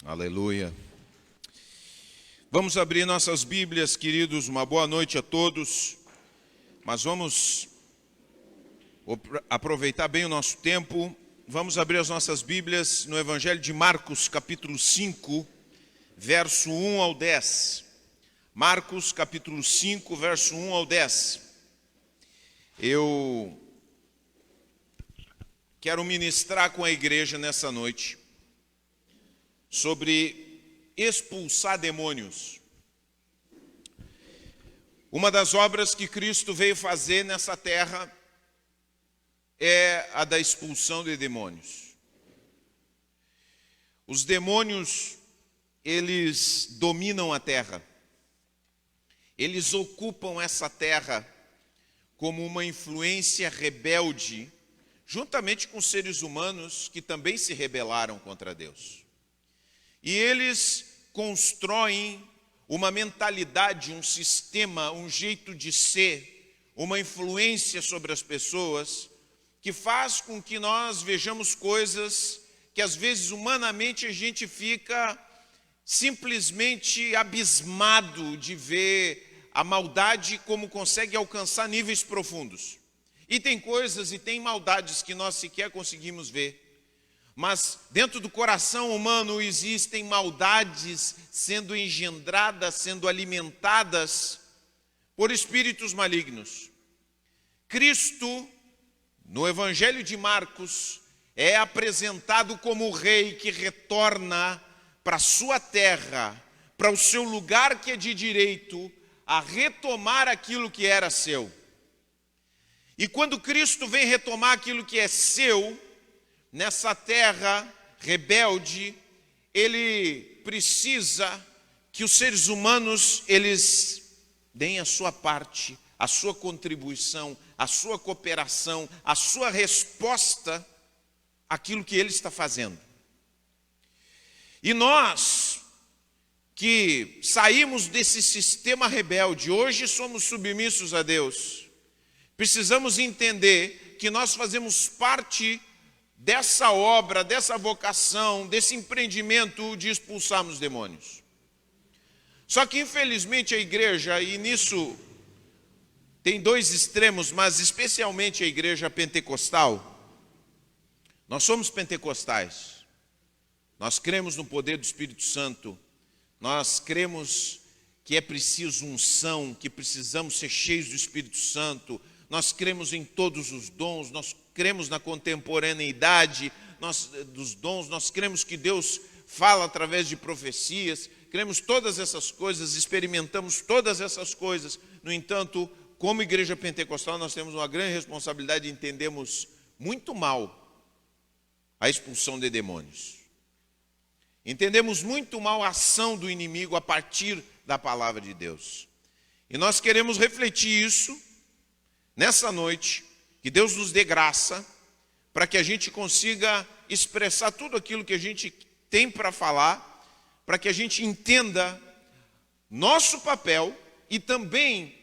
Aleluia. Vamos abrir nossas Bíblias, queridos, uma boa noite a todos. Mas vamos aproveitar bem o nosso tempo. Vamos abrir as nossas Bíblias no Evangelho de Marcos, capítulo 5, verso 1 ao 10. Marcos, capítulo 5, verso 1 ao 10. Eu quero ministrar com a igreja nessa noite sobre expulsar demônios. Uma das obras que Cristo veio fazer nessa terra é a da expulsão de demônios. Os demônios, eles dominam a terra. Eles ocupam essa terra como uma influência rebelde, juntamente com os seres humanos que também se rebelaram contra Deus. E eles constroem uma mentalidade, um sistema, um jeito de ser, uma influência sobre as pessoas, que faz com que nós vejamos coisas que às vezes humanamente a gente fica simplesmente abismado de ver a maldade como consegue alcançar níveis profundos. E tem coisas e tem maldades que nós sequer conseguimos ver. Mas dentro do coração humano existem maldades sendo engendradas, sendo alimentadas por espíritos malignos. Cristo, no Evangelho de Marcos, é apresentado como o rei que retorna para a sua terra, para o seu lugar que é de direito, a retomar aquilo que era seu. E quando Cristo vem retomar aquilo que é seu, nessa terra rebelde, ele precisa que os seres humanos, eles deem a sua parte, a sua contribuição, a sua cooperação, a sua resposta àquilo que ele está fazendo. E nós, que saímos desse sistema rebelde, hoje somos submissos a Deus, precisamos entender que nós fazemos parte dessa obra, dessa vocação, desse empreendimento de expulsarmos demônios. Só que infelizmente a igreja, e nisso tem dois extremos, mas especialmente a igreja pentecostal, nós somos pentecostais, nós cremos no poder do Espírito Santo, nós cremos que é preciso unção, que precisamos ser cheios do Espírito Santo, nós cremos em todos os dons, nós cremos na contemporaneidade dos dons, nós cremos que Deus fala através de profecias, cremos todas essas coisas, experimentamos todas essas coisas. No entanto, como igreja pentecostal, nós temos uma grande responsabilidade de entendermos muito mal a expulsão de demônios. Entendemos muito mal a ação do inimigo a partir da palavra de Deus. E nós queremos refletir isso nessa noite, que Deus nos dê graça para que a gente consiga expressar tudo aquilo que a gente tem para falar, para que a gente entenda nosso papel e também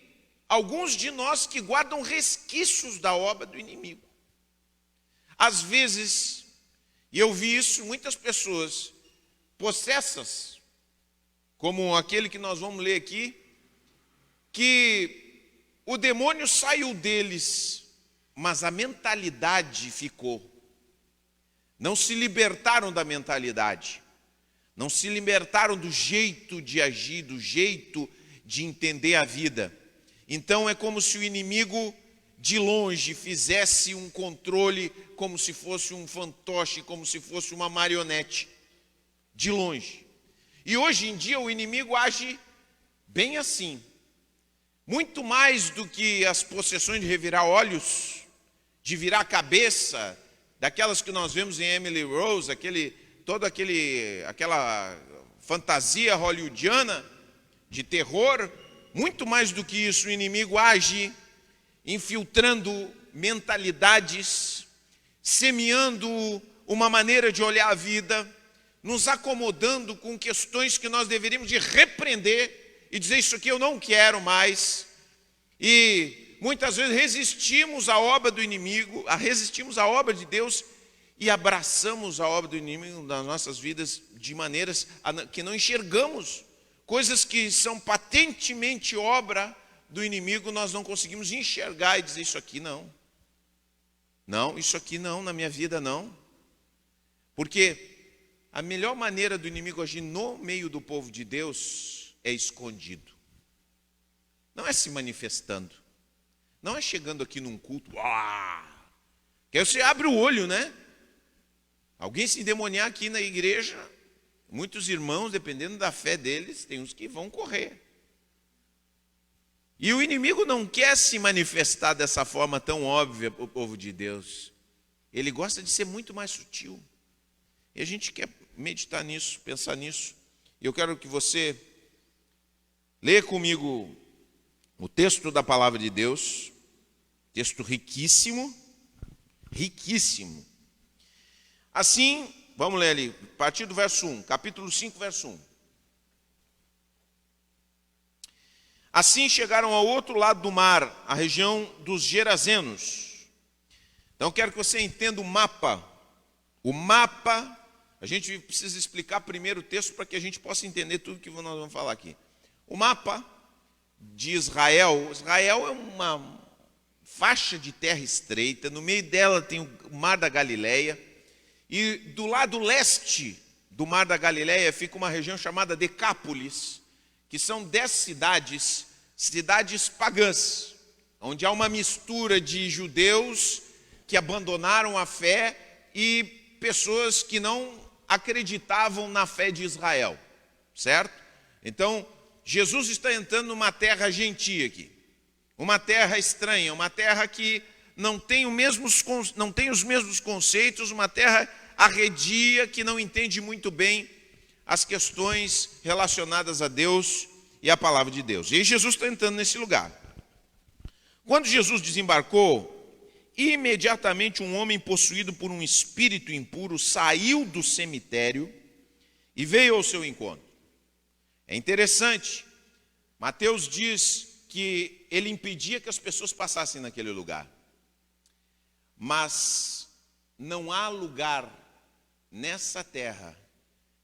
alguns de nós que guardam resquícios da obra do inimigo. Às vezes, e eu vi isso, muitas pessoas possessas, como aquele que nós vamos ler aqui, que o demônio saiu deles, mas a mentalidade ficou. Não se libertaram da mentalidade. Não se libertaram do jeito de agir, do jeito de entender a vida. Então é como se o inimigo de longe fizesse um controle, como se fosse um fantoche, como se fosse uma marionete. De longe. E hoje em dia o inimigo age bem assim. Muito mais do que as possessões de revirar olhos, de virar a cabeça, daquelas que nós vemos em Emily Rose, aquela fantasia hollywoodiana de terror, muito mais do que isso, o inimigo age infiltrando mentalidades, semeando uma maneira de olhar a vida, nos acomodando com questões que nós deveríamos de repreender e dizer isso aqui eu não quero mais. E muitas vezes resistimos à obra do inimigo, resistimos à obra de Deus e abraçamos a obra do inimigo nas nossas vidas de maneiras que não enxergamos. Coisas que são patentemente obra do inimigo, nós não conseguimos enxergar e dizer: isso aqui não. Não, isso aqui não, na minha vida não. Porque a melhor maneira do inimigo agir no meio do povo de Deus é escondido. Não é se manifestando. Não é chegando aqui num culto. Que aí você abre o olho, né? Alguém se endemoniar aqui na igreja, muitos irmãos, dependendo da fé deles, tem uns que vão correr. E o inimigo não quer se manifestar dessa forma tão óbvia para o povo de Deus. Ele gosta de ser muito mais sutil. E a gente quer meditar nisso, pensar nisso. E eu quero que você leia comigo o texto da palavra de Deus, texto riquíssimo, riquíssimo. Assim, vamos ler ali, a partir do verso 1, capítulo 5, verso 1. Assim chegaram ao outro lado do mar, a região dos Gerazenos. Então eu quero que você entenda o mapa. O mapa, a gente precisa explicar primeiro o texto para que a gente possa entender tudo que nós vamos falar aqui. O mapa de Israel, Israel é uma faixa de terra estreita, no meio dela tem o Mar da Galileia, e do lado leste do Mar da Galileia fica uma região chamada Decápolis, que são 10 cidades, cidades pagãs, onde há uma mistura de judeus que abandonaram a fé e pessoas que não acreditavam na fé de Israel, certo? Então, Jesus está entrando numa terra gentia aqui, uma terra estranha, uma terra que não tem os mesmos conceitos, uma terra arredia, que não entende muito bem as questões relacionadas a Deus e a palavra de Deus. E Jesus está entrando nesse lugar. Quando Jesus desembarcou, imediatamente um homem possuído por um espírito impuro saiu do cemitério e veio ao seu encontro. É interessante, Mateus diz que ele impedia que as pessoas passassem naquele lugar. Mas não há lugar nessa terra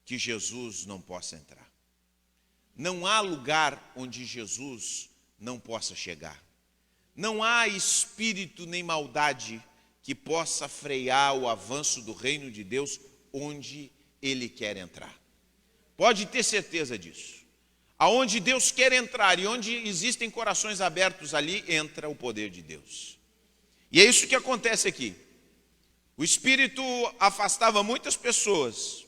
que Jesus não possa entrar. Não há lugar onde Jesus não possa chegar. Não há espírito nem maldade que possa frear o avanço do reino de Deus onde Ele quer entrar. Pode ter certeza disso. Aonde Deus quer entrar e onde existem corações abertos, ali entra o poder de Deus. E é isso que acontece aqui. O Espírito afastava muitas pessoas,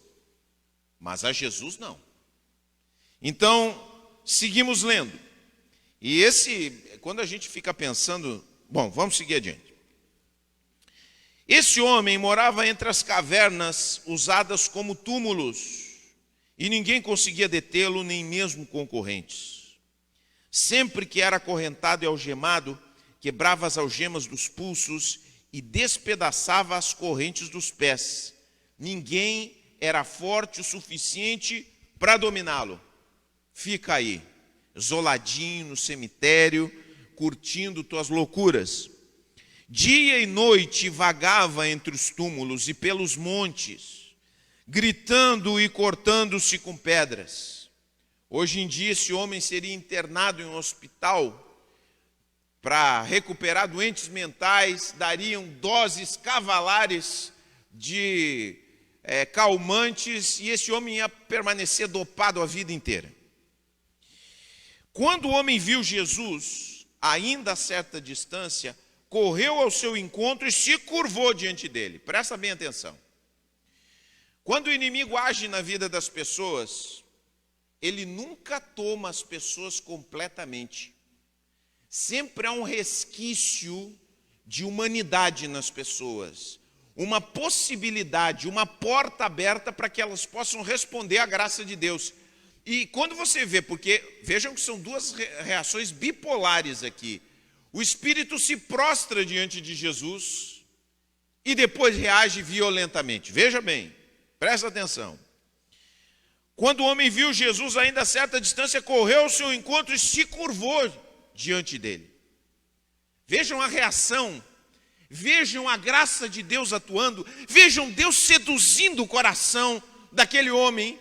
mas a Jesus não. Então, seguimos lendo. E quando a gente fica pensando, bom, vamos seguir adiante. Esse homem morava entre as cavernas usadas como túmulos, e ninguém conseguia detê-lo, nem mesmo concorrentes. Sempre que era acorrentado e algemado, quebrava as algemas dos pulsos e despedaçava as correntes dos pés. Ninguém era forte o suficiente para dominá-lo. Fica aí, isoladinho no cemitério, curtindo tuas loucuras. Dia e noite vagava entre os túmulos e pelos montes, gritando e cortando-se com pedras. Hoje em dia esse homem seria internado em um hospital para recuperar doentes mentais, dariam doses cavalares de calmantes, e esse homem ia permanecer dopado a vida inteira. Quando o homem viu Jesus, ainda a certa distância, correu ao seu encontro e se curvou diante dele. Presta bem atenção. Quando o inimigo age na vida das pessoas, ele nunca toma as pessoas completamente. Sempre há um resquício de humanidade nas pessoas, uma possibilidade, uma porta aberta para que elas possam responder à graça de Deus. E quando você vê, porque vejam que são duas reações bipolares aqui. O espírito se prostra diante de Jesus e depois reage violentamente. Veja bem, presta atenção. Quando o homem viu Jesus ainda a certa distância, correu ao seu encontro e se curvou diante dele. Vejam a reação. vejam a graça de Deus atuando, vejam Deus seduzindo o coração daquele homem.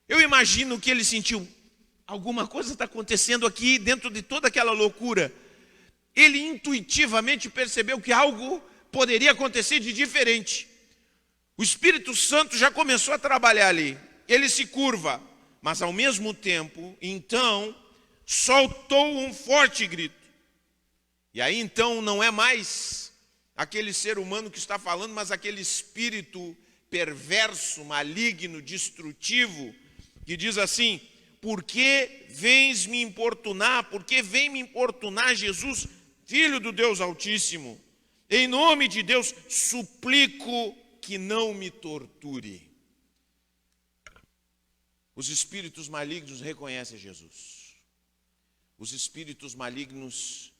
Eu imagino que ele sentiu, alguma coisa está acontecendo aqui dentro de toda aquela loucura. Ele intuitivamente percebeu que algo poderia acontecer de diferente. O Espírito Santo já começou a trabalhar ali. Ele se curva, mas ao mesmo tempo, então, soltou um forte grito. E aí então não é mais aquele ser humano que está falando, mas aquele espírito perverso, maligno, destrutivo, que diz assim: por que vens me importunar? Por que vem me importunar, Jesus, Filho do Deus Altíssimo? Em nome de Deus, suplico que não me torture. Os espíritos malignos reconhecem Jesus. Os espíritos malignos,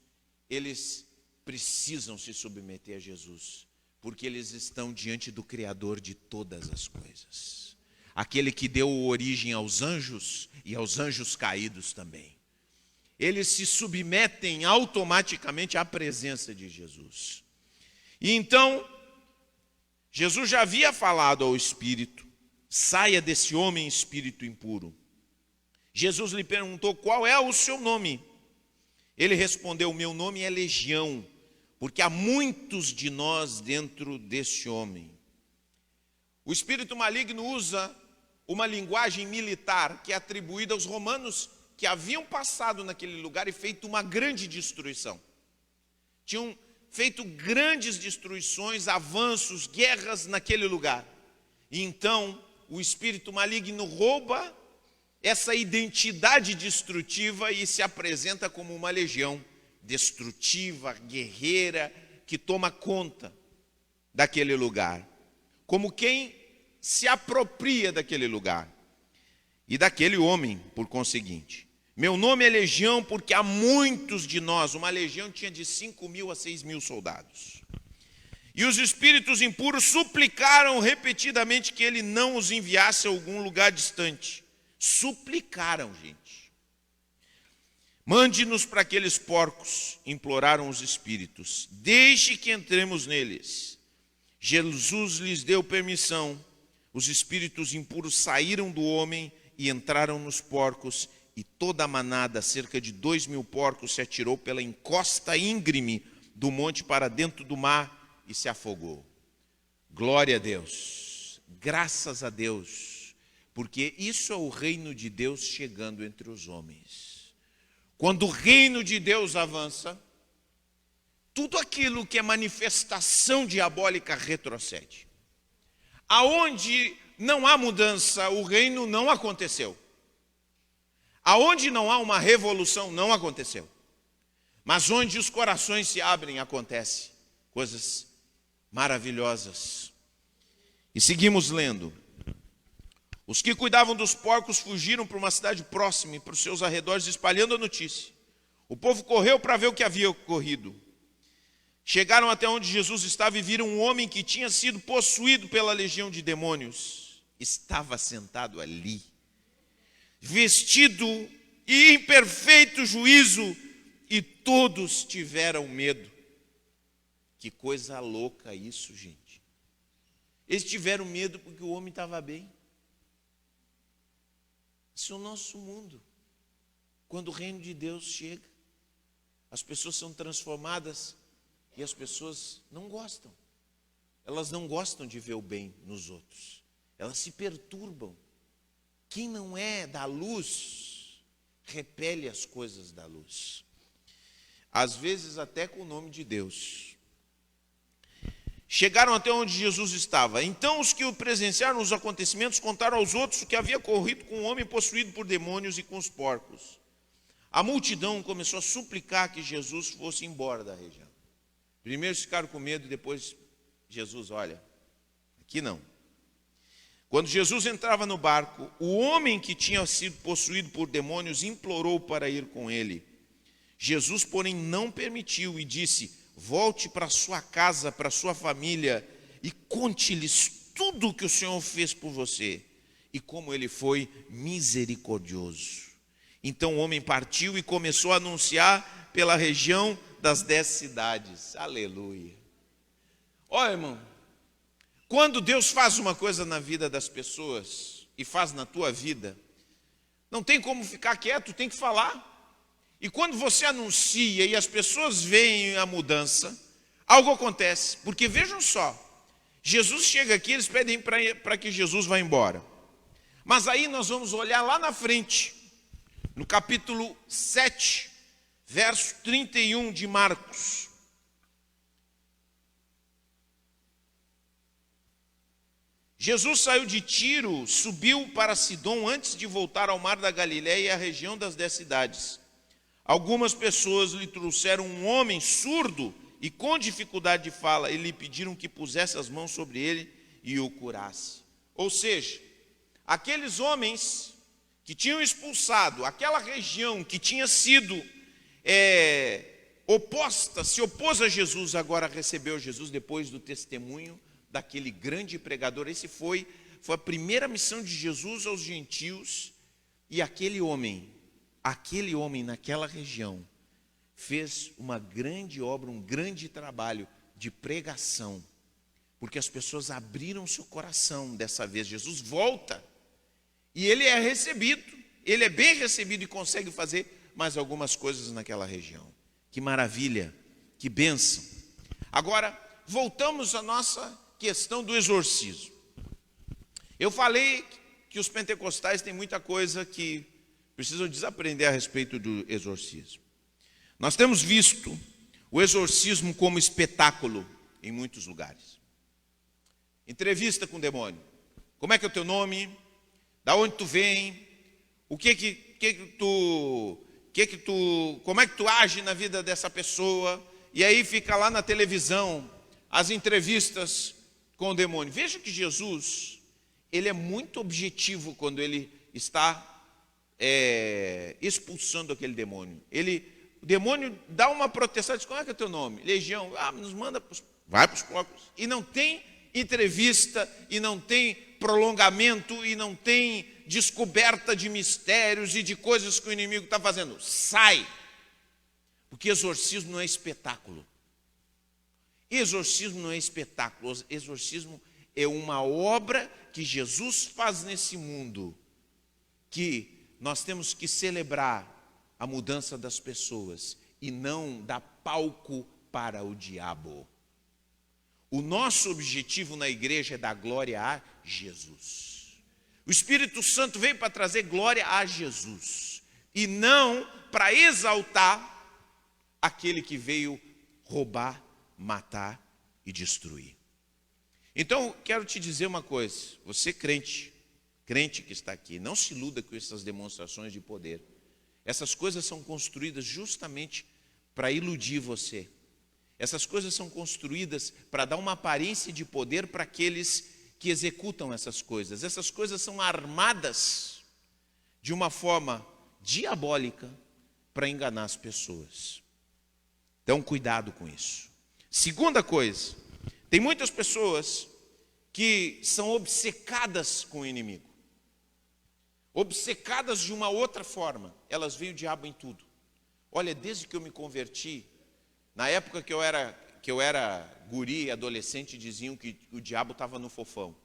eles precisam se submeter a Jesus, porque eles estão diante do Criador de todas as coisas. Aquele que deu origem aos anjos e aos anjos caídos também. Eles se submetem automaticamente à presença de Jesus. E então, Jesus já havia falado ao espírito: saia desse homem, espírito impuro. Jesus lhe perguntou: qual é o seu nome? Ele respondeu: meu nome é Legião, porque há muitos de nós dentro desse homem. O espírito maligno usa uma linguagem militar que é atribuída aos romanos, que haviam passado naquele lugar e feito uma grande destruição. Tinham feito grandes destruições, avanços, guerras naquele lugar. E então o espírito maligno rouba essa identidade destrutiva e se apresenta como uma legião destrutiva, guerreira, que toma conta daquele lugar, como quem se apropria daquele lugar e daquele homem, por conseguinte. Meu nome é Legião, porque há muitos de nós. Uma legião tinha de 5.000 a 6.000 soldados. E os espíritos impuros suplicaram repetidamente que ele não os enviasse a algum lugar distante. Suplicaram, gente. Mande-nos para aqueles porcos, imploraram os espíritos. Deixe que entremos neles. Jesus lhes deu permissão. Os espíritos impuros saíram do homem e entraram nos porcos, e toda a manada, cerca de 2.000 porcos, se atirou pela encosta íngreme do monte para dentro do mar e se afogou. Glória a Deus, graças a Deus, porque isso é o reino de Deus chegando entre os homens. Quando o reino de Deus avança, tudo aquilo que é manifestação diabólica retrocede. Aonde não há mudança, o reino não aconteceu. Aonde não há uma revolução, não aconteceu. Mas onde os corações se abrem, acontece coisas maravilhosas. E seguimos lendo. Os que cuidavam dos porcos fugiram para uma cidade próxima e para os seus arredores, espalhando a notícia. O povo correu para ver o que havia ocorrido. Chegaram até onde Jesus estava e viram um homem que tinha sido possuído pela legião de demônios. Estava sentado ali, vestido e em perfeito juízo, e todos tiveram medo. Que coisa louca isso, gente. Eles tiveram medo porque o homem estava bem. Esse é o nosso mundo. Quando o reino de Deus chega, as pessoas são transformadas e as pessoas não gostam. Elas não gostam de ver o bem nos outros. Elas se perturbam. Quem não é da luz, repele as coisas da luz. Às vezes até com o nome de Deus. Chegaram até onde Jesus estava. Então os que presenciaram os acontecimentos contaram aos outros o que havia ocorrido com o homem possuído por demônios e com os porcos. A multidão começou a suplicar que Jesus fosse embora da região. Primeiro ficaram com medo e depois Jesus, olha, aqui não. Quando Jesus entrava no barco, o homem que tinha sido possuído por demônios implorou para ir com ele. Jesus, porém, não permitiu e disse: volte para sua casa, para sua família e conte-lhes tudo o que o Senhor fez por você e como ele foi misericordioso. Então o homem partiu e começou a anunciar pela região das 10 cidades. Aleluia. Olha, irmão, quando Deus faz uma coisa na vida das pessoas e faz na tua vida, não tem como ficar quieto, tem que falar. E quando você anuncia e as pessoas veem a mudança, algo acontece. Porque vejam só, Jesus chega aqui, eles pedem para que Jesus vá embora. Mas aí nós vamos olhar lá na frente, no capítulo 7, verso 31 de Marcos. Jesus saiu de Tiro, subiu para Sidom antes de voltar ao mar da Galileia e à região das 10 cidades. Algumas pessoas lhe trouxeram um homem surdo e com dificuldade de fala, e lhe pediram que pusesse as mãos sobre ele e o curasse. Ou seja, aqueles homens que tinham expulsado aquela região que tinha sido oposta, se opôs a Jesus, agora recebeu Jesus depois do testemunho daquele grande pregador. Esse foi a primeira missão de Jesus aos gentios, e aquele homem naquela região fez uma grande obra, um grande trabalho de pregação, porque as pessoas abriram seu coração dessa vez. Jesus volta e ele é recebido, ele é bem recebido e consegue fazer mais algumas coisas naquela região. Que maravilha, que bênção. Agora, voltamos à nossa questão do exorcismo. Eu falei que os pentecostais têm muita coisa que precisam desaprender a respeito do exorcismo. Nós temos visto o exorcismo como espetáculo em muitos lugares. Entrevista com o demônio. Como é que é o teu nome? Da onde tu vem? Como é que tu age na vida dessa pessoa? E aí fica lá na televisão as entrevistas com o demônio. Veja que Jesus, ele é muito objetivo quando ele está expulsando aquele demônio. O demônio dá uma proteção, diz: como é que é o teu nome? Legião. Nos manda, vai para os porcos. E não tem entrevista, e não tem prolongamento, e não tem descoberta de mistérios e de coisas que o inimigo está fazendo. Sai! Porque exorcismo não é espetáculo. Exorcismo não é espetáculo. Exorcismo é uma obra que Jesus faz nesse mundo, que nós temos que celebrar a mudança das pessoas e não dar palco para o diabo. O nosso objetivo na igreja é dar glória a Jesus. O Espírito Santo veio para trazer glória a Jesus e não para exaltar aquele que veio roubar, matar e destruir. Então, quero te dizer uma coisa: você crente que está aqui, não se iluda com essas demonstrações de poder. Essas coisas são construídas justamente para iludir você. Essas coisas são construídas para dar uma aparência de poder para aqueles que executam essas coisas. Essas coisas são armadas de uma forma diabólica para enganar as pessoas. Então, cuidado com isso. Segunda coisa, tem muitas pessoas que são obcecadas com o inimigo. Obcecadas de uma outra forma. Elas veem o diabo em tudo. Olha, desde que eu me converti, na época que eu era guri, adolescente, diziam que o diabo estava no fofão.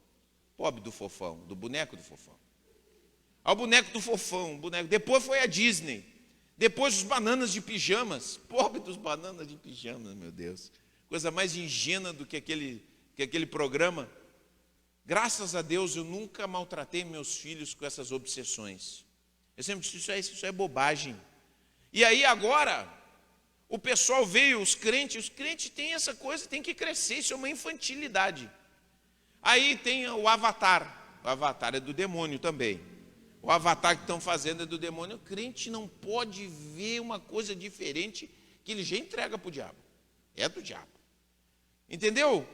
Pobre do fofão, do boneco do fofão. Ao boneco do fofão, Depois foi a Disney. Depois os bananas de pijamas. Pobre dos bananas de pijamas, meu Deus. Coisa mais ingênua do que aquele programa. Graças a Deus eu nunca maltratei meus filhos com essas obsessões. Eu sempre disse: isso é bobagem. E aí agora, o pessoal veio, os crentes têm essa coisa, tem que crescer, isso é uma infantilidade. Aí tem o Avatar é do demônio também. O Avatar que estão fazendo é do demônio. O crente não pode ver uma coisa diferente que ele já entrega para o diabo. É do diabo. Entendeu?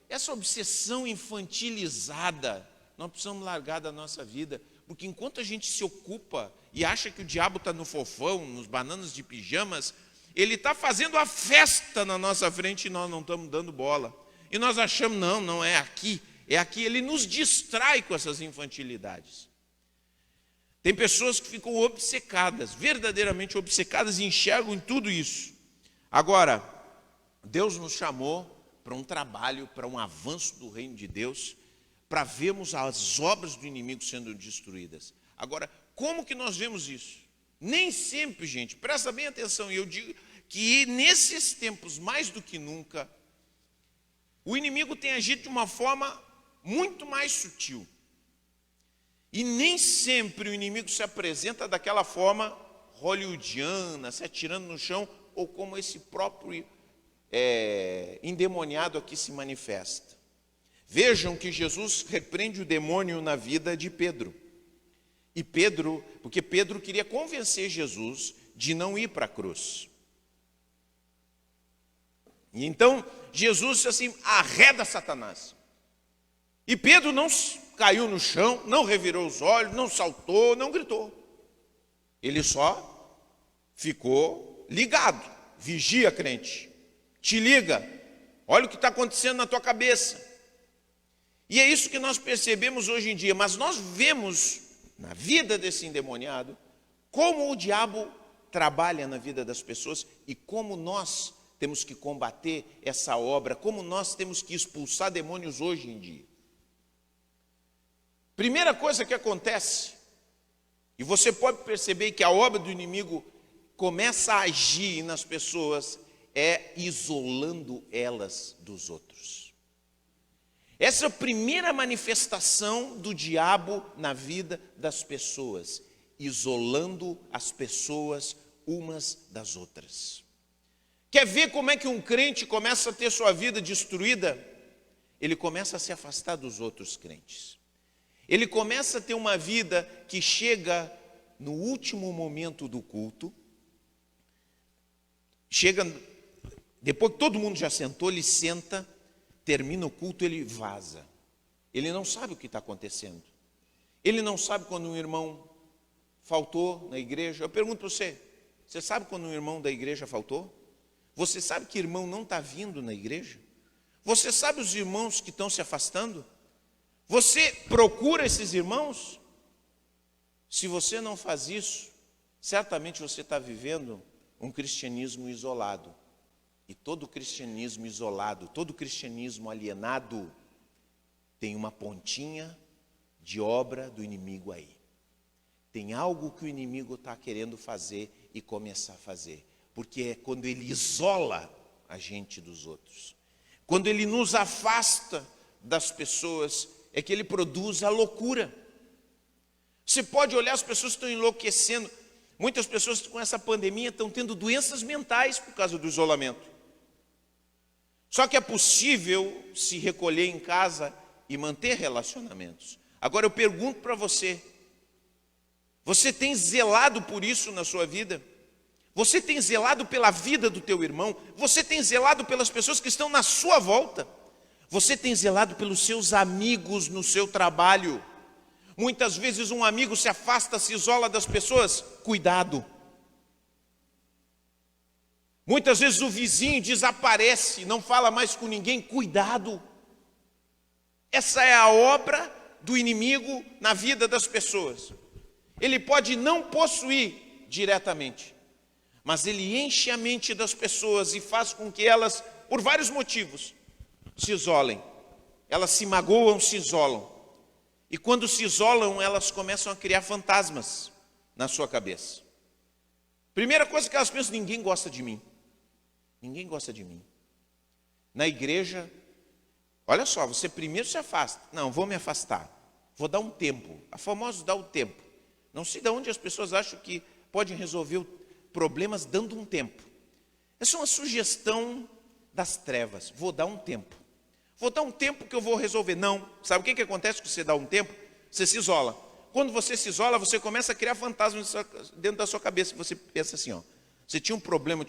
Essa obsessão infantilizada, nós precisamos largar da nossa vida, porque enquanto a gente se ocupa e acha que o diabo está no fofão, nos bananas de pijamas, ele está fazendo a festa na nossa frente e nós não estamos dando bola. E nós achamos: não é aqui, ele nos distrai com essas infantilidades. Tem pessoas que ficam obcecadas, verdadeiramente obcecadas, e enxergam em tudo isso. Agora, Deus nos chamou para um trabalho, para um avanço do reino de Deus, para vermos as obras do inimigo sendo destruídas. Agora, como que nós vemos isso? Nem sempre, gente, presta bem atenção, e eu digo que nesses tempos, mais do que nunca, o inimigo tem agido de uma forma muito mais sutil. E nem sempre o inimigo se apresenta daquela forma hollywoodiana, se atirando no chão, ou como esse próprio endemoniado aqui se manifesta. Vejam que Jesus repreende o demônio na vida de Pedro. E Pedro, porque Pedro queria convencer Jesus de não ir para a cruz. E então Jesus disse assim: arreda Satanás. E Pedro não caiu no chão, não revirou os olhos, não saltou, não gritou. Ele só ficou ligado. Vigia, crente. Te liga. Olha o que está acontecendo na tua cabeça. E é isso que nós percebemos hoje em dia. Mas nós vemos na vida desse endemoniado como o diabo trabalha na vida das pessoas e como nós temos que combater essa obra, como nós temos que expulsar demônios hoje em dia. Primeira coisa que acontece, e você pode perceber que a obra do inimigo começa a agir nas pessoas, é isolando elas dos outros. Essa é a primeira manifestação do diabo na vida das pessoas, isolando as pessoas umas das outras. Quer ver como é que um crente começa a ter sua vida destruída? Ele começa a se afastar dos outros crentes. Ele começa a ter uma vida que chega no último momento do culto, chega, depois que todo mundo já sentou, ele senta, termina o culto, ele vaza. Ele não sabe o que está acontecendo. Ele não sabe quando um irmão faltou na igreja. Eu pergunto para você, você sabe quando um irmão da igreja faltou? Você sabe que irmão não está vindo na igreja? Você sabe os irmãos que estão se afastando? Você procura esses irmãos? Se você não faz isso, certamente você está vivendo um cristianismo isolado. E todo cristianismo isolado, todo cristianismo alienado, tem uma pontinha de obra do inimigo aí. Tem algo que o inimigo está querendo fazer e começar a fazer. Porque é quando ele isola a gente dos outros. Quando ele nos afasta das pessoas, é que ele produz a loucura. Você pode olhar, as pessoas estão enlouquecendo. Muitas pessoas com essa pandemia estão tendo doenças mentais por causa do isolamento. Só que é possível se recolher em casa e manter relacionamentos. Agora eu pergunto para você, você tem zelado por isso na sua vida? Você tem zelado pela vida do teu irmão? Você tem zelado pelas pessoas que estão na sua volta? Você tem zelado pelos seus amigos no seu trabalho? Muitas vezes um amigo se afasta, se isola das pessoas. Cuidado. Muitas vezes o vizinho desaparece, não fala mais com ninguém. Cuidado. Essa é a obra do inimigo na vida das pessoas. Ele pode não possuir diretamente, mas ele enche a mente das pessoas e faz com que elas, por vários motivos, se isolem. Elas se magoam, se isolam. E quando se isolam, elas começam a criar fantasmas na sua cabeça. Primeira coisa que elas pensam: ninguém gosta de mim. Ninguém gosta de mim. Na igreja, olha só, você primeiro se afasta. Não, vou me afastar. Vou dar um tempo. A famosa dar o tempo. Não sei de onde as pessoas acham que podem resolver problemas dando um tempo. Essa é uma sugestão das trevas. Vou dar um tempo. Vou dar um tempo que eu vou resolver. Não. Sabe o que acontece quando você dá um tempo? Você se isola. Quando você se isola, você começa a criar fantasmas dentro da sua cabeça. Você pensa assim, ó. Você tinha um problema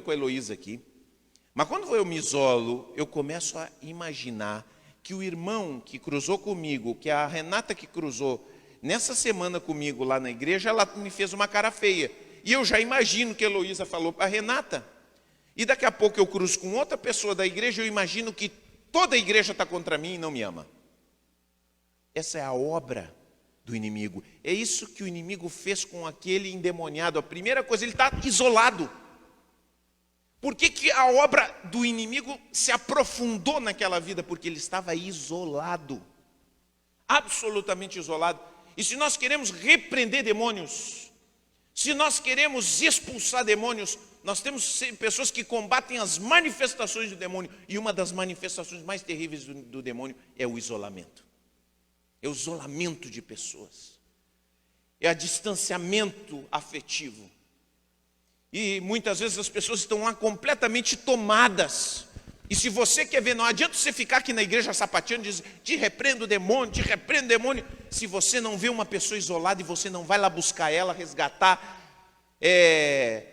com a Heloísa aqui. Mas quando eu me isolo, eu começo a imaginar que o irmão que cruzou comigo, que a Renata que cruzou nessa semana comigo lá na igreja, ela me fez uma cara feia. E eu já imagino que a Heloísa falou para a Renata. E daqui a pouco eu cruzo com outra pessoa da igreja, eu imagino que toda a igreja está contra mim e não me ama. Essa é a obra do inimigo. É isso que o inimigo fez com aquele endemoniado. A primeira coisa, ele está isolado. Por que que a obra do inimigo se aprofundou naquela vida? Porque ele estava isolado, absolutamente isolado. E se nós queremos repreender demônios, se nós queremos expulsar demônios, nós temos pessoas que combatem as manifestações do demônio. E uma das manifestações mais terríveis do demônio é o isolamento. É o isolamento de pessoas. É o distanciamento afetivo. E muitas vezes as pessoas estão lá completamente tomadas. E se você quer ver, não adianta você ficar aqui na igreja sapateando e dizer, te repreendo o demônio, te repreendo o demônio. Se você não vê uma pessoa isolada e você não vai lá buscar ela, resgatar,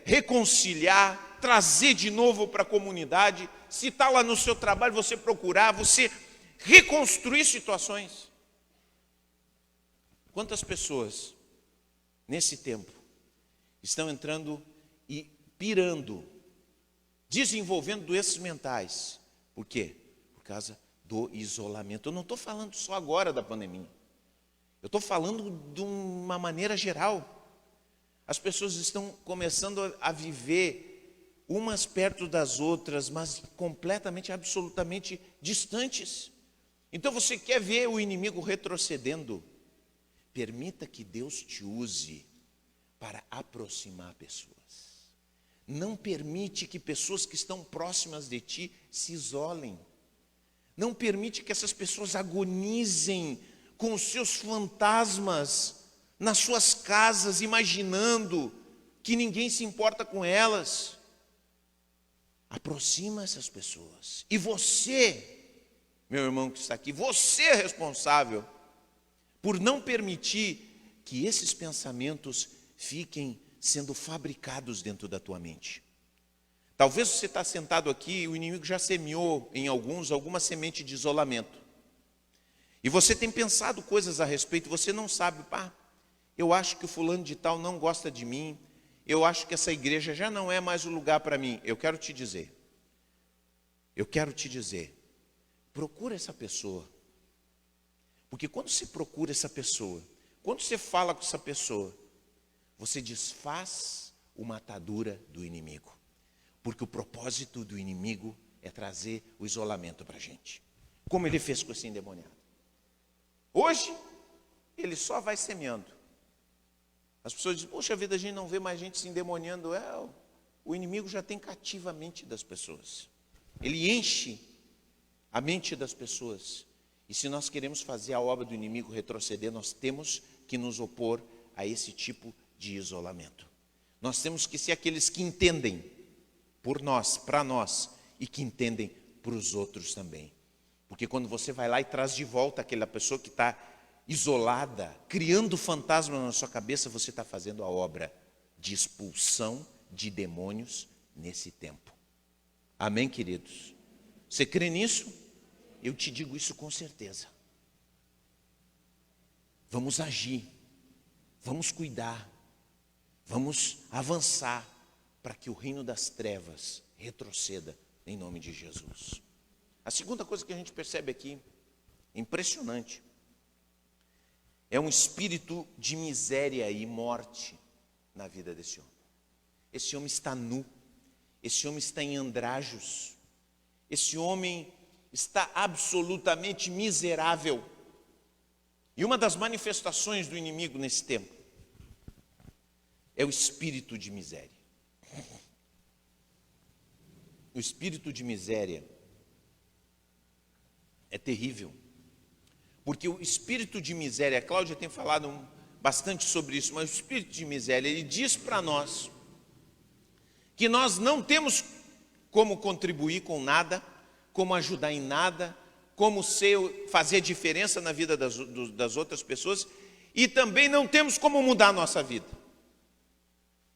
reconciliar, trazer de novo para a comunidade. Se está lá no seu trabalho, você procurar, você reconstruir situações. Quantas pessoas nesse tempo estão entrando e pirando, desenvolvendo doenças mentais? Por quê? Por causa do isolamento. Eu não estou falando só agora da pandemia. Eu estou falando de uma maneira geral. As pessoas estão começando a viver umas perto das outras, mas completamente, absolutamente distantes. Então você quer ver o inimigo retrocedendo? Permita que Deus te use para aproximar pessoas. Não permite que pessoas que estão próximas de ti se isolem. Não permite que essas pessoas agonizem com os seus fantasmas nas suas casas, imaginando que ninguém se importa com elas. Aproxima essas pessoas. E você, meu irmão que está aqui, você é responsável por não permitir que esses pensamentos fiquem sendo fabricados dentro da tua mente. Talvez você está sentado aqui e o inimigo já semeou em alguma semente de isolamento. E você tem pensado coisas a respeito, você não sabe, eu acho que o fulano de tal não gosta de mim, eu acho que essa igreja já não é mais o lugar para mim. Eu quero te dizer, procura essa pessoa. Porque quando você procura essa pessoa, quando você fala com essa pessoa, você desfaz uma atadura do inimigo. Porque o propósito do inimigo é trazer o isolamento para a gente. Como ele fez com esse endemoniado. Hoje, ele só vai semeando. As pessoas dizem, poxa vida, a gente não vê mais gente se endemoniando. O inimigo já tem cativa a mente das pessoas. Ele enche a mente das pessoas. E se nós queremos fazer a obra do inimigo retroceder, nós temos que nos opor a esse tipo de isolamento. Nós temos que ser aqueles que entendem por nós, para nós, e que entendem para os outros também. Porque quando você vai lá e traz de volta aquela pessoa que está isolada, criando fantasma na sua cabeça, você está fazendo a obra de expulsão de demônios nesse tempo. Amém, queridos? Você crê nisso? Eu te digo isso com certeza. Vamos agir, vamos cuidar, vamos avançar para que o reino das trevas retroceda em nome de Jesus. A segunda coisa que a gente percebe aqui, impressionante, é um espírito de miséria e morte na vida desse homem. Esse homem está nu, esse homem está em andrajos, esse homem está absolutamente miserável. E uma das manifestações do inimigo nesse tempo é o espírito de miséria. O espírito de miséria é terrível. Porque o espírito de miséria, a Cláudia tem falado bastante sobre isso, mas o espírito de miséria, ele diz para nós que nós não temos como contribuir com nada, como ajudar em nada, como fazer diferença na vida das outras pessoas, e também não temos como mudar a nossa vida.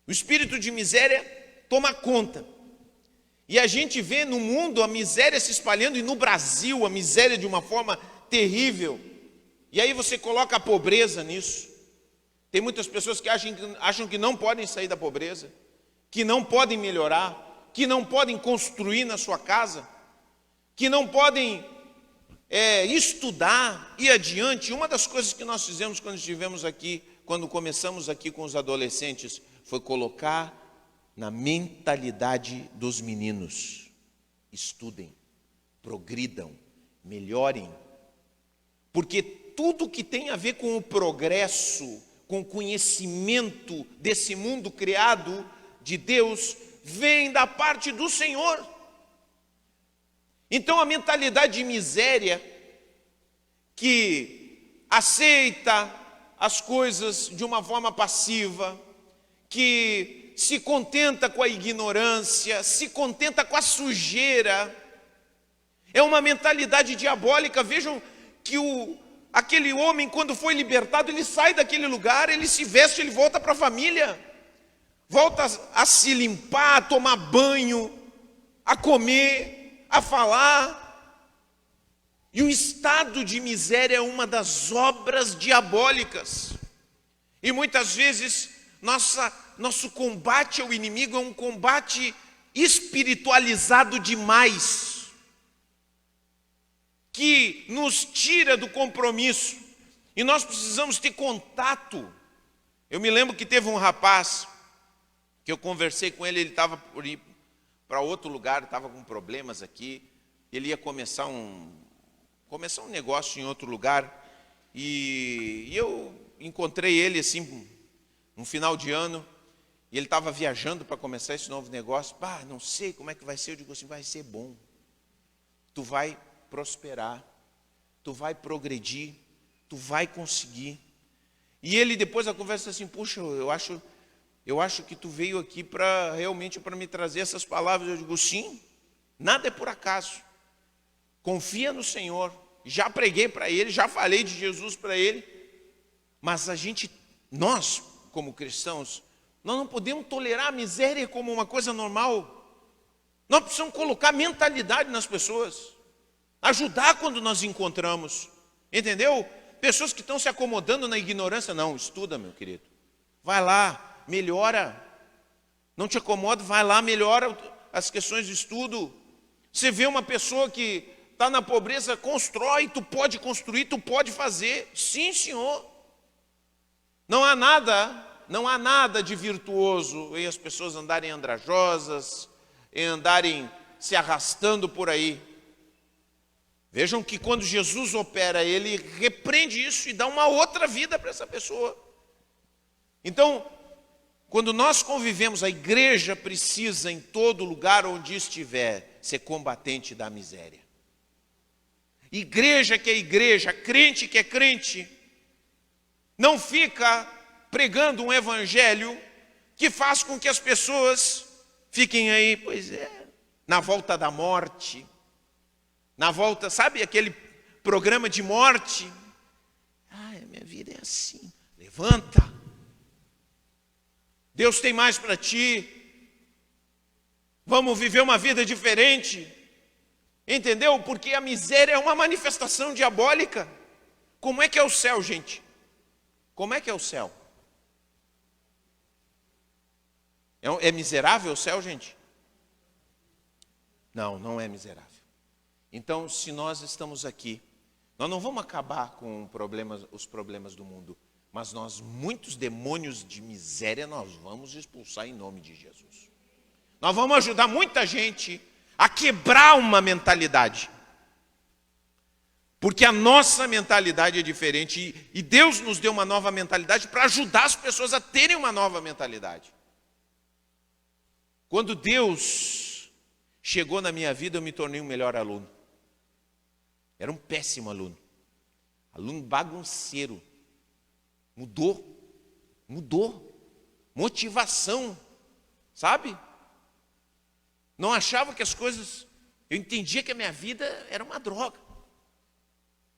O espírito de miséria toma conta. E a gente vê no mundo a miséria se espalhando, e no Brasil a miséria de uma forma terrível. E aí você coloca a pobreza nisso. Tem muitas pessoas que acham que não podem sair da pobreza, que não podem melhorar, que não podem construir na sua casa, que não podem estudar, ir adiante. Uma das coisas que nós fizemos quando estivemos aqui, quando começamos aqui com os adolescentes, foi colocar na mentalidade dos meninos. Estudem, progridam, melhorem. Porque tudo que tem a ver com o progresso, com o conhecimento desse mundo criado de Deus, vem da parte do Senhor. Então a mentalidade de miséria, que aceita as coisas de uma forma passiva, que se contenta com a ignorância, se contenta com a sujeira, é uma mentalidade diabólica. Vejam que aquele homem, quando foi libertado, ele sai daquele lugar, ele se veste, ele volta para a família, volta a se limpar, a tomar banho, a comer, a falar. E o estado de miséria é uma das obras diabólicas. E muitas vezes nosso combate ao inimigo é um combate espiritualizado demais, que nos tira do compromisso. E nós precisamos ter contato. Eu me lembro que teve um rapaz que eu conversei com ele, ele estava por ir para outro lugar, estava com problemas aqui, ele ia começar um negócio em outro lugar, e eu encontrei ele assim, no final de ano, e ele estava viajando para começar esse novo negócio. Não sei como é que vai ser. Eu digo assim, vai ser bom, tu vai prosperar, tu vai progredir, tu vai conseguir. E ele, depois da conversa, assim, puxa, eu acho que tu veio aqui realmente para me trazer essas palavras. Eu digo, sim, nada é por acaso, confia no Senhor. Já preguei para ele, já falei de Jesus para ele, mas nós como cristãos, nós não podemos tolerar a miséria como uma coisa normal. Nós precisamos colocar mentalidade nas pessoas, ajudar quando nós encontramos, entendeu? Pessoas que estão se acomodando na ignorância. Não, estuda, meu querido, vai lá, melhora, não te acomoda, vai lá, melhora as questões de estudo. Você vê uma pessoa que está na pobreza, constrói, tu pode construir, tu pode fazer. Sim, senhor. Não há nada de virtuoso em as pessoas andarem andrajosas, em andarem se arrastando por aí. Vejam que quando Jesus opera, ele repreende isso e dá uma outra vida para essa pessoa. Então, quando nós convivemos, a igreja precisa, em todo lugar onde estiver, ser combatente da miséria. Igreja que é igreja, crente que é crente, não fica pregando um evangelho que faz com que as pessoas fiquem aí, na volta da morte, na volta, sabe aquele programa de morte? Minha vida é assim, levanta, Deus tem mais para ti, vamos viver uma vida diferente, entendeu? Porque a miséria é uma manifestação diabólica. Como é que é o céu, gente? Como é que é o céu? É miserável o céu, gente? Não, não é miserável. Então, se nós estamos aqui, nós não vamos acabar com os problemas do mundo, mas muitos demônios de miséria, nós vamos expulsar em nome de Jesus. Nós vamos ajudar muita gente a quebrar uma mentalidade. Porque a nossa mentalidade é diferente e Deus nos deu uma nova mentalidade para ajudar as pessoas a terem uma nova mentalidade. Quando Deus chegou na minha vida, eu me tornei um melhor aluno. Era um péssimo aluno bagunceiro. Mudou. Motivação, sabe? Não achava que as coisas... Eu entendia que a minha vida era uma droga.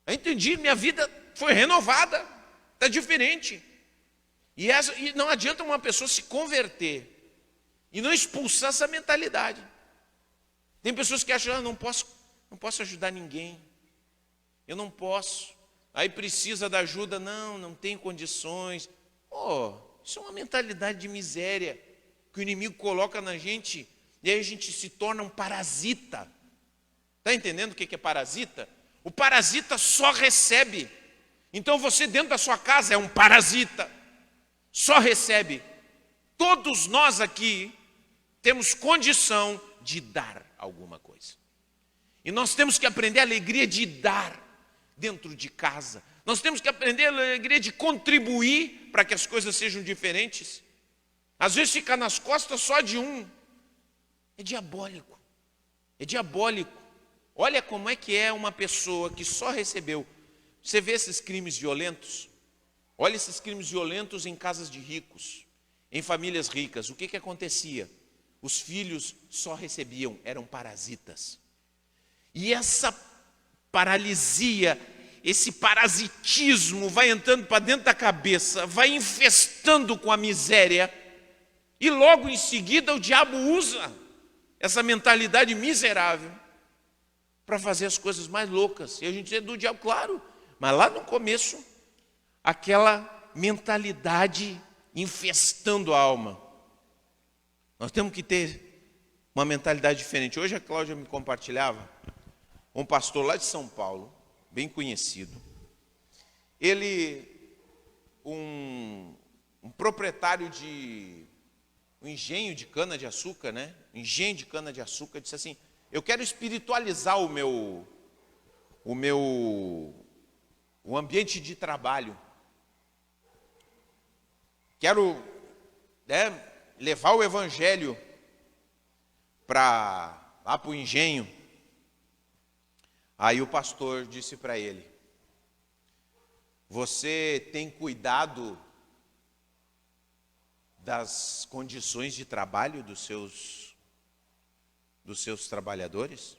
Eu entendi, minha vida foi renovada, está diferente. E não adianta uma pessoa se converter e não expulsar essa mentalidade. Tem pessoas que acham, não posso ajudar ninguém, eu não posso, aí precisa da ajuda, não tem condições. Isso é uma mentalidade de miséria que o inimigo coloca na gente, e aí a gente se torna um parasita. Está entendendo o que é parasita? O parasita só recebe. Então você dentro da sua casa é um parasita, só recebe. Todos nós aqui temos condição de dar alguma coisa. E nós temos que aprender a alegria de dar dentro de casa. Nós temos que aprender a alegria de contribuir para que as coisas sejam diferentes. Às vezes ficar nas costas só de um. É diabólico. É diabólico. Olha como é que é uma pessoa que só recebeu. Você vê esses crimes violentos? Olha esses crimes violentos em casas de ricos, em famílias ricas. O que acontecia? Os filhos só recebiam, eram parasitas. E essa paralisia, esse parasitismo vai entrando para dentro da cabeça, vai infestando com a miséria, e logo em seguida o diabo usa essa mentalidade miserável para fazer as coisas mais loucas. E a gente é do diabo, claro, mas lá no começo, aquela mentalidade infestando a alma. Nós temos que ter uma mentalidade diferente. Hoje a Cláudia me compartilhava, um pastor lá de São Paulo, bem conhecido. Ele, um proprietário de um engenho de cana-de-açúcar, né? Engenho de cana-de-açúcar, disse assim: eu quero espiritualizar o ambiente de trabalho. Quero, levar o evangelho lá para o engenho. Aí o pastor disse para ele: você tem cuidado das condições de trabalho dos seus trabalhadores?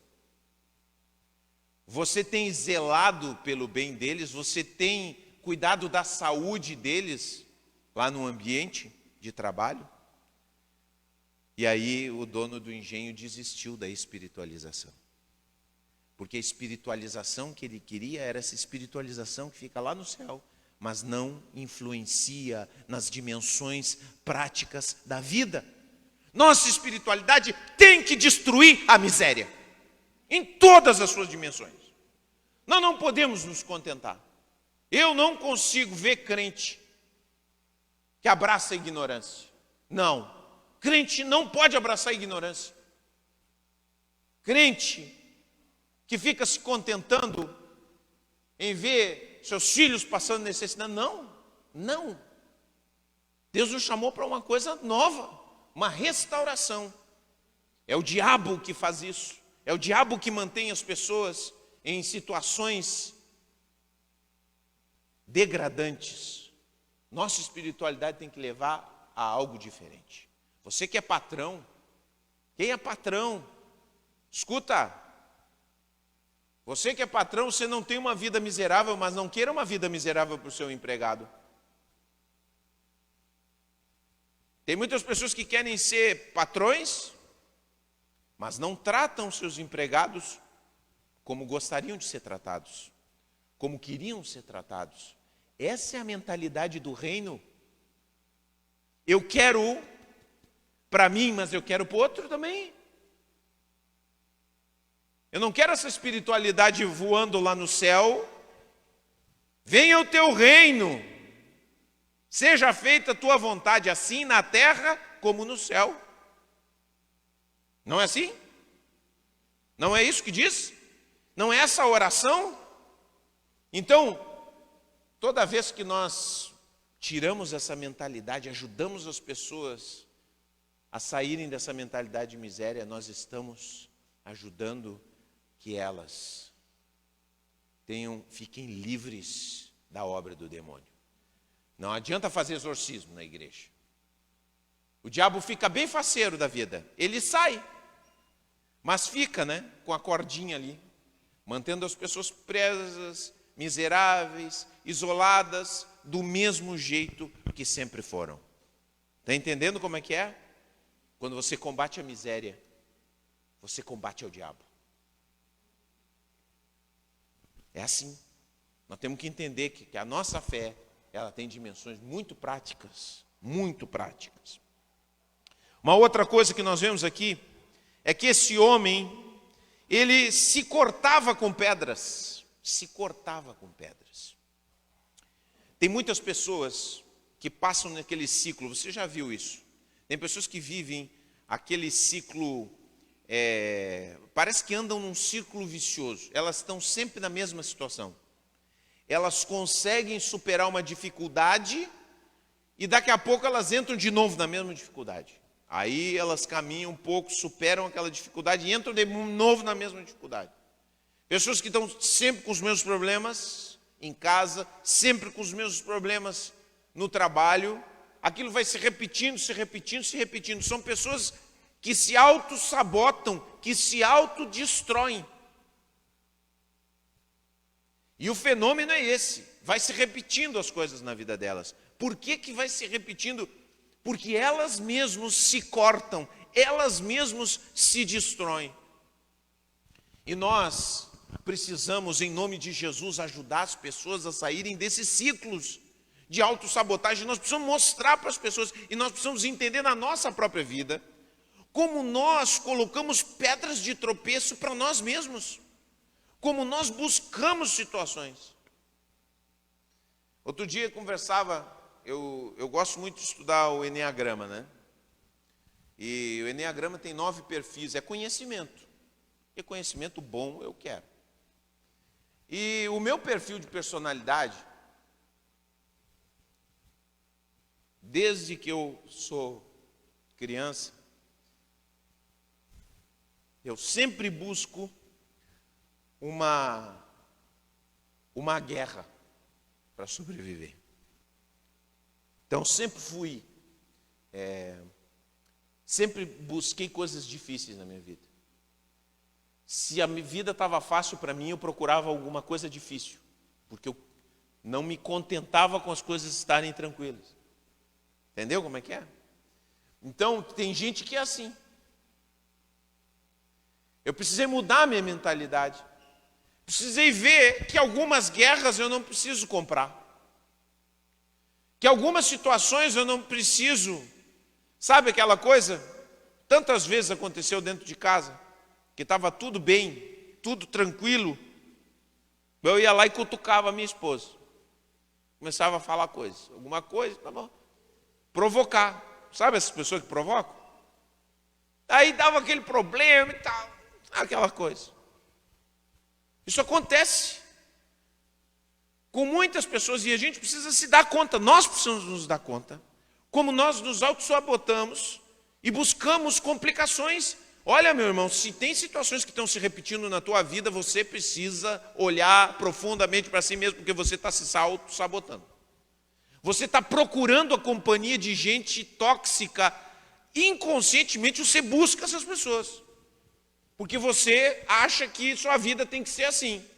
Você tem zelado pelo bem deles? Você tem cuidado da saúde deles lá no ambiente de trabalho? E aí o dono do engenho desistiu da espiritualização. Porque a espiritualização que ele queria era essa espiritualização que fica lá no céu, mas não influencia nas dimensões práticas da vida. Nossa espiritualidade tem que destruir a miséria, em todas as suas dimensões. Nós não podemos nos contentar. Eu não consigo ver crente que abraça a ignorância. Não, crente não pode abraçar a ignorância. Crente que fica se contentando em ver seus filhos passando necessidade. Não. Deus nos chamou para uma coisa nova, uma restauração. É o diabo que faz isso. É o diabo que mantém as pessoas em situações degradantes. Nossa espiritualidade tem que levar a algo diferente. Você que é patrão, quem é patrão? Escuta. Você que é patrão, você não tem uma vida miserável, mas não queira uma vida miserável para o seu empregado. Tem muitas pessoas que querem ser patrões, mas não tratam seus empregados como gostariam de ser tratados, como queriam ser tratados. Essa é a mentalidade do reino. Eu quero para mim, mas eu quero para o outro também. Eu não quero essa espiritualidade voando lá no céu. Venha o teu reino, seja feita a tua vontade, assim na terra como no céu. Não é assim? Não é isso que diz? Não é essa a oração? Então, toda vez que nós tiramos essa mentalidade, ajudamos as pessoas a saírem dessa mentalidade de miséria, nós estamos ajudando que elas fiquem livres da obra do demônio. Não adianta fazer exorcismo na igreja. O diabo fica bem faceiro da vida. Ele sai, mas fica, com a cordinha ali, mantendo as pessoas presas, miseráveis, isoladas, do mesmo jeito que sempre foram. Está entendendo como é que é? Quando você combate a miséria, você combate ao diabo. É assim. Nós temos que entender que a nossa fé, ela tem dimensões muito práticas, muito práticas. Uma outra coisa que nós vemos aqui é que esse homem, ele se cortava com pedras. Se cortava com pedras. Tem muitas pessoas que passam naquele ciclo, você já viu isso. Tem pessoas que vivem aquele ciclo, parece que andam num círculo vicioso. Elas estão sempre na mesma situação. Elas conseguem superar uma dificuldade e daqui a pouco elas entram de novo na mesma dificuldade. Aí elas caminham um pouco, superam aquela dificuldade e entram de novo na mesma dificuldade. Pessoas que estão sempre com os mesmos problemas em casa, sempre com os mesmos problemas no trabalho, aquilo vai se repetindo, se repetindo, se repetindo. São pessoas que se auto-sabotam, que se autodestroem. E o fenômeno é esse, vai se repetindo as coisas na vida delas. Por que vai se repetindo? Porque elas mesmas se cortam, elas mesmas se destroem. E nós precisamos, em nome de Jesus, ajudar as pessoas a saírem desses ciclos de autossabotagem. Nós precisamos mostrar para as pessoas, e nós precisamos entender na nossa própria vida, como nós colocamos pedras de tropeço para nós mesmos. Como nós buscamos situações. Outro dia eu conversava, eu gosto muito de estudar o Enneagrama, né? E o Enneagrama tem 9 perfis, é conhecimento. E conhecimento bom eu quero. E o meu perfil de personalidade, desde que eu sou criança, eu sempre busco uma guerra para sobreviver. Então sempre sempre busquei coisas difíceis na minha vida. Se a minha vida estava fácil para mim, eu procurava alguma coisa difícil, porque eu não me contentava com as coisas estarem tranquilas. Entendeu como é que é? Então tem gente que é assim. Eu precisei mudar a minha mentalidade. Precisei ver que algumas guerras eu não preciso comprar. Que algumas situações eu não preciso. Sabe aquela coisa? Tantas vezes aconteceu dentro de casa, que estava tudo bem, tudo tranquilo. Eu ia lá e cutucava a minha esposa. Começava a falar coisas. Alguma coisa, tá bom. Provocar. Sabe essas pessoas que provocam? Aí dava aquele problema e tal. Aquela coisa. Isso acontece com muitas pessoas e a gente precisa se dar conta, nós precisamos nos dar conta, como nós nos auto-sabotamos e buscamos complicações. Olha, meu irmão, se tem situações que estão se repetindo na tua vida, você precisa olhar profundamente para si mesmo, porque você está se auto-sabotando. Você está procurando a companhia de gente tóxica, inconscientemente você busca essas pessoas. Porque você acha que sua vida tem que ser assim.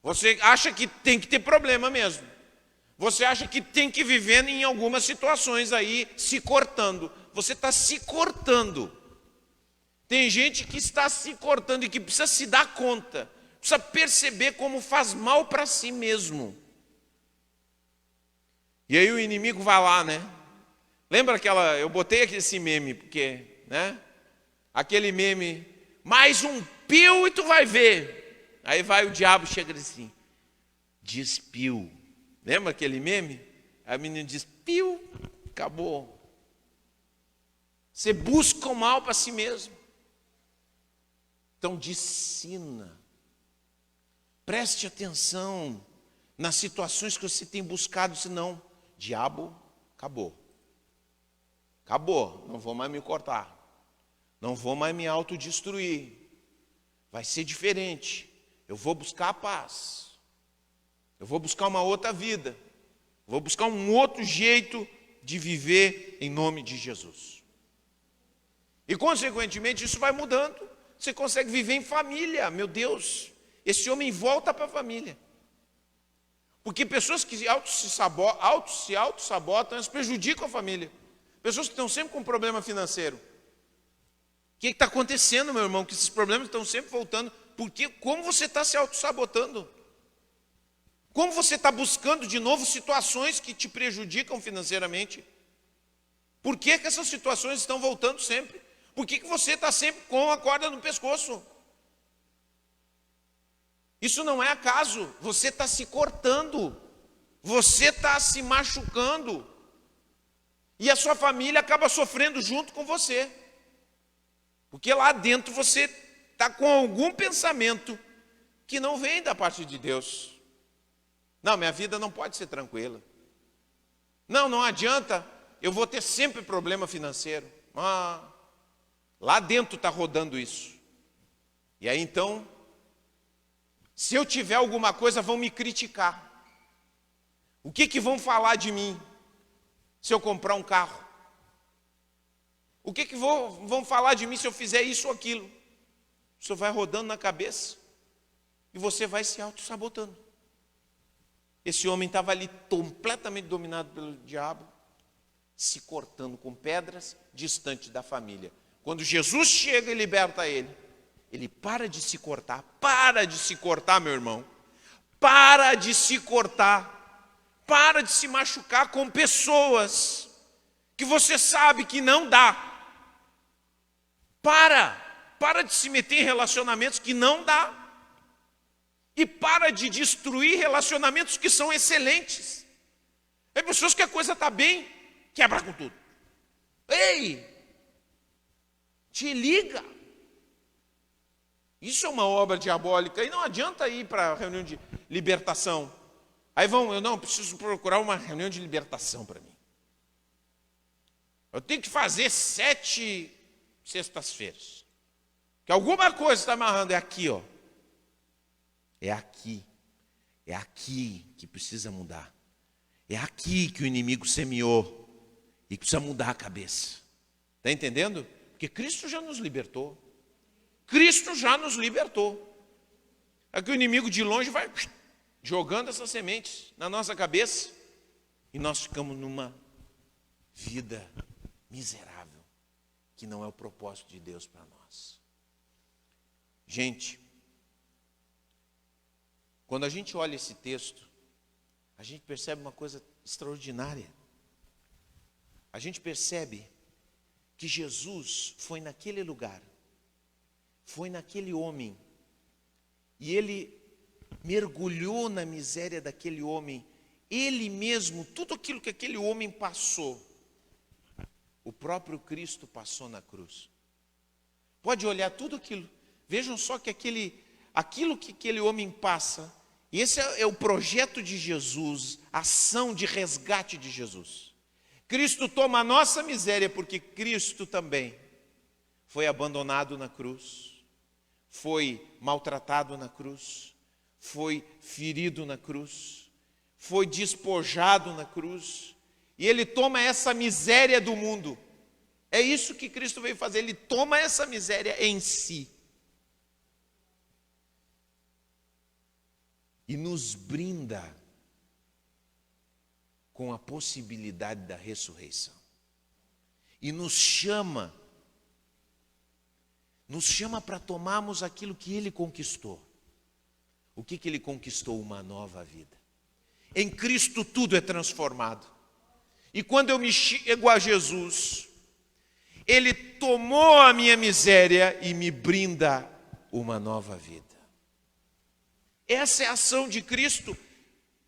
Você acha que tem que ter problema mesmo. Você acha que tem que viver em algumas situações aí se cortando. Você está se cortando. Tem gente que está se cortando e que precisa se dar conta. Precisa perceber como faz mal para si mesmo. E aí o inimigo vai lá, né? Lembra aquela... Eu botei aqui esse meme, porque... né? Aquele meme... Mais um pio e tu vai ver. Aí vai o diabo, chega assim, despiu. Lembra aquele meme? Aí a menina diz, piu, acabou. Você busca o mal para si mesmo. Então discina. Preste atenção nas situações que você tem buscado, senão, diabo, acabou. Acabou, não vou mais me cortar. Não vou mais me autodestruir. Vai ser diferente. Eu vou buscar a paz. Eu vou buscar uma outra vida. Vou buscar um outro jeito de viver em nome de Jesus. E, consequentemente, isso vai mudando. Você consegue viver em família. Meu Deus, esse homem volta para a família. Porque pessoas que se auto-sabotam, elas prejudicam a família. Pessoas que estão sempre com problema financeiro. O que está acontecendo, meu irmão? Que esses problemas estão sempre voltando. Porque como você está se auto-sabotando? Como você está buscando de novo situações que te prejudicam financeiramente? Por que essas situações estão voltando sempre? Por que você está sempre com a corda no pescoço? Isso não é acaso. Você está se cortando. Você está se machucando. E a sua família acaba sofrendo junto com você. Porque lá dentro você está com algum pensamento que não vem da parte de Deus. Não, minha vida não pode ser tranquila. Não, não adianta, eu vou ter sempre problema financeiro. Lá dentro está rodando isso. E aí então, se eu tiver alguma coisa, vão me criticar. O que vão falar de mim se eu comprar um carro? O que vão falar de mim se eu fizer isso ou aquilo? Isso vai rodando na cabeça e você vai se auto-sabotando. Esse homem estava ali completamente dominado pelo diabo, se cortando com pedras, distante da família. Quando Jesus chega e liberta ele, ele para de se cortar. Para de se cortar, meu irmão. Para de se cortar. Para de se machucar com pessoas que você sabe que não dá. Para de se meter em relacionamentos que não dá. E para de destruir relacionamentos que são excelentes. Tem pessoas que a coisa está bem, quebra com tudo. Ei, te liga. Isso é uma obra diabólica. E não adianta ir para a reunião de libertação. Aí eu preciso procurar uma reunião de libertação para mim. Eu tenho que fazer 7 sextas-feiras. Que alguma coisa está amarrando. É aqui, ó. É aqui que precisa mudar. É aqui que o inimigo semeou e precisa mudar a cabeça. Está entendendo? Porque Cristo já nos libertou. Cristo já nos libertou. É que o inimigo de longe vai jogando essas sementes na nossa cabeça e nós ficamos numa vida miserável, que não é o propósito de Deus para nós. Gente, quando a gente olha esse texto, a gente percebe uma coisa extraordinária. A gente percebe que Jesus foi naquele lugar, foi naquele homem, e ele mergulhou na miséria daquele homem. Ele mesmo, tudo aquilo que aquele homem passou, o próprio Cristo passou na cruz. Pode olhar tudo aquilo. Vejam só que aquilo que aquele homem passa, e esse é o projeto de Jesus, a ação de resgate de Jesus. Cristo toma a nossa miséria, porque Cristo também foi abandonado na cruz, foi maltratado na cruz, foi ferido na cruz, foi despojado na cruz, e ele toma essa miséria do mundo. É isso que Cristo veio fazer, ele toma essa miséria em si. E nos brinda com a possibilidade da ressurreição. E nos chama para tomarmos aquilo que ele conquistou. O que ele conquistou? Uma nova vida. Em Cristo tudo é transformado. E quando eu me chego a Jesus, ele tomou a minha miséria e me brinda uma nova vida. Essa é a ação de Cristo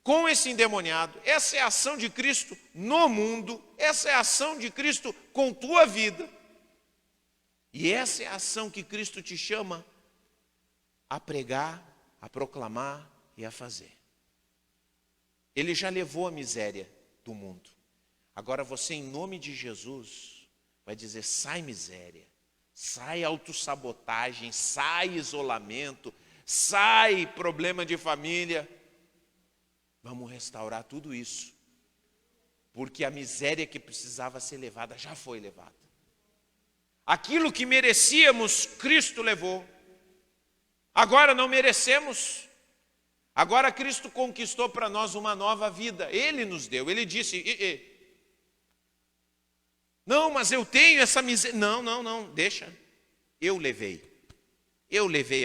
com esse endemoniado. Essa é a ação de Cristo no mundo. Essa é a ação de Cristo com tua vida. E essa é a ação que Cristo te chama a pregar, a proclamar e a fazer. Ele já levou a miséria do mundo. Agora você, em nome de Jesus, vai dizer: sai miséria, sai autossabotagem, sai isolamento, sai problema de família. Vamos restaurar tudo isso, porque a miséria que precisava ser levada já foi levada. Aquilo que merecíamos, Cristo levou. Agora não merecemos. Agora Cristo conquistou para nós uma nova vida. Ele nos deu. Ele disse: não, mas eu tenho essa miséria. Não, deixa. Eu levei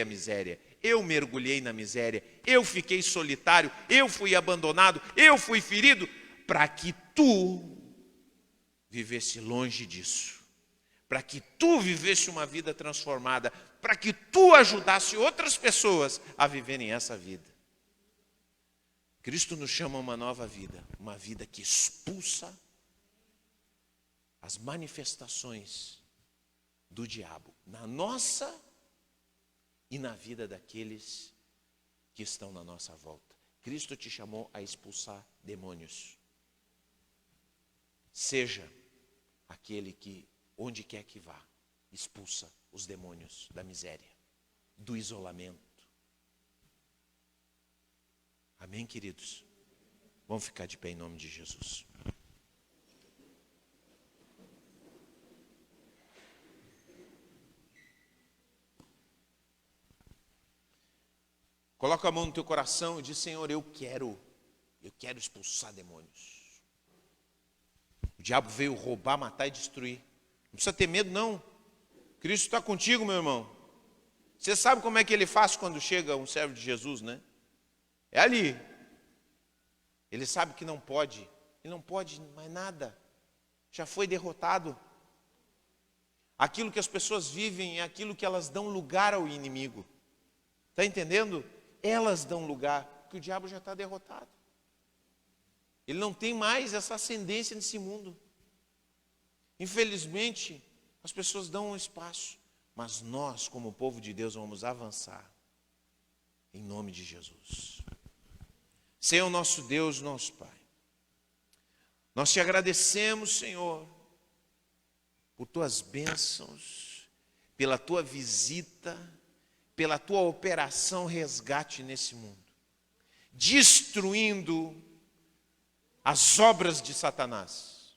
a miséria. Eu mergulhei na miséria. Eu fiquei solitário. Eu fui abandonado. Eu fui ferido. Para que tu vivesse longe disso. Para que tu vivesse uma vida transformada. Para que tu ajudasse outras pessoas a viverem essa vida. Cristo nos chama a uma nova vida. Uma vida que expulsa as manifestações do diabo, na nossa e na vida daqueles que estão na nossa volta. Cristo te chamou a expulsar demônios. Seja aquele que, onde quer que vá, expulsa os demônios da miséria, do isolamento. Amém, queridos? Vamos ficar de pé em nome de Jesus. Coloca a mão no teu coração e diz: Senhor, eu quero expulsar demônios. O diabo veio roubar, matar e destruir. Não precisa ter medo, não. Cristo está contigo, meu irmão. Você sabe como é que ele faz quando chega um servo de Jesus, né? É ali. Ele sabe que não pode. Ele não pode mais nada. Já foi derrotado. Aquilo que as pessoas vivem é aquilo que elas dão lugar ao inimigo. Está entendendo? Elas dão lugar, porque o diabo já está derrotado. Ele não tem mais essa ascendência nesse mundo. Infelizmente, as pessoas dão um espaço, mas nós, como povo de Deus, vamos avançar, em nome de Jesus. Senhor nosso Deus, nosso Pai, nós te agradecemos, Senhor, por tuas bênçãos, pela tua visita, pela tua operação resgate nesse mundo, destruindo as obras de Satanás,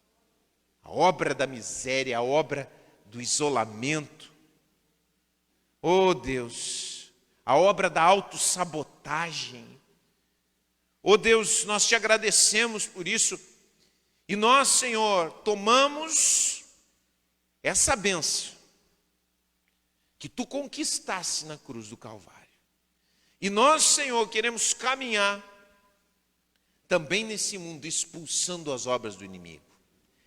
a obra da miséria, a obra do isolamento. Oh Deus, a obra da autossabotagem. Oh Deus, nós te agradecemos por isso. E nós, Senhor, tomamos essa bênção que tu conquistaste na cruz do Calvário. E nós, Senhor, queremos caminhar também nesse mundo, expulsando as obras do inimigo,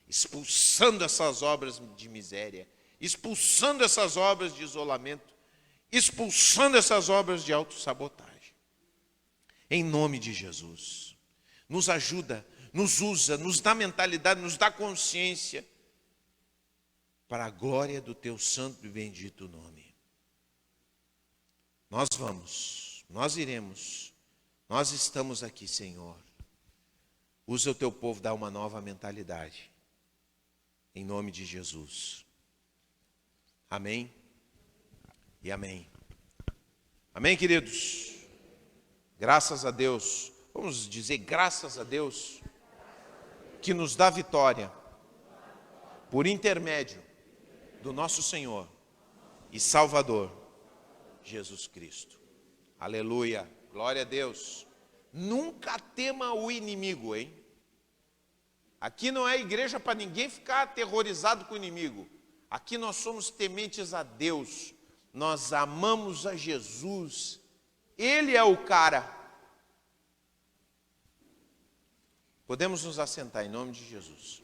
expulsando essas obras de miséria, expulsando essas obras de isolamento, expulsando essas obras de autossabotagem. Em nome de Jesus, nos ajuda, nos usa, nos dá mentalidade, nos dá consciência, para a glória do teu santo e bendito nome. Nós vamos, nós iremos, nós estamos aqui, Senhor. Usa o teu povo, dá uma nova mentalidade. Em nome de Jesus. Amém e amém. Amém, queridos? Graças a Deus. Vamos dizer graças a Deus que nos dá vitória por intermédio do nosso Senhor e Salvador, Jesus Cristo. Aleluia, glória a Deus. Nunca tema o inimigo, hein? Aqui não é igreja para ninguém ficar aterrorizado com o inimigo. Aqui nós somos tementes a Deus. Nós amamos a Jesus. Ele é o cara. Podemos nos assentar em nome de Jesus.